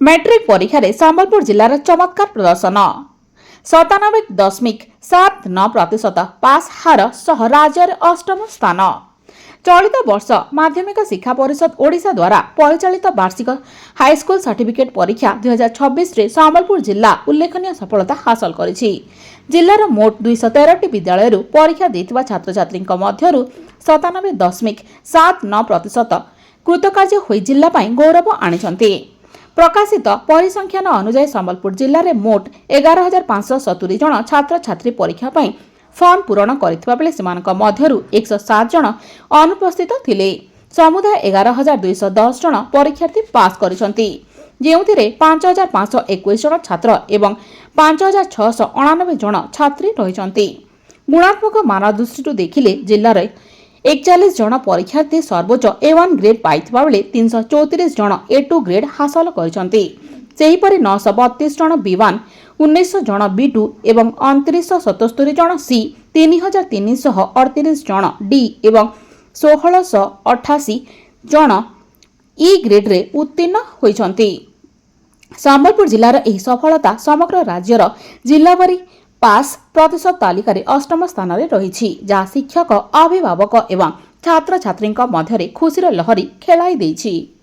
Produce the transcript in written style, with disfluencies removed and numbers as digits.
Matric परीक्षा रे संबलपुर जिलार चमत्कार प्रदर्शन 97.79% पास हार सह राज्य अष्टम स्थान। चलित वर्ष माध्यमिक शिक्षा परिषद ओडिशा द्वारा परिचालित वार्षिक हाईस्कूल सर्टिफिकेट परीक्षा 2026 रे संबलपुर जिला उल्लेखनीय सफलता हासिल करिछि। जिल्लार मोट 213 विद्यालय परीक्षा देथिबा छात्र छात्री मध्यरु 97.79% कृतकार्य होई जिल्ला पई गौरव आनिछन्ति। प्रकाशित परिसंख्यान अनुसार संबलपुर जिले में मोट 11,570 जन छात्र छात्री परीक्षा पर फॉर्म पूरण करथिबा बेले सेमानक मध्यरु 107 जन अनुपस्थित थिले। समुदाय 11,210 जन परीक्षार्थी पास करिसंति, जेउथिरे 5,521 जन छात्र एवं 5,699 जन छात्री रहिसंति। गुणात्मक मान दृष्टि देखिले जिल्लार 41 जन परीक्षार्थी सर्वोच्च A1 ग्रेड पाइथिबा बेले 334 जन A2 ग्रेड हासिल करिसंति। सेहीपरि 932 जन B1, 1900 जन B2 एवं 2977 जन C, 3338 जन D एवं 1688 जन E ग्रेड रे उत्तीर्ण होइछंति। संबलपुर जिलार एही सफलता समग्र राज्यर जिल्लावारी पास प्रतिशत तालिकार अष्टम स्थान में रही, जहाँ शिक्षक, अभिभावक एवं छात्र छात्री मध्य खुशीर लहरी खेलाई देछि।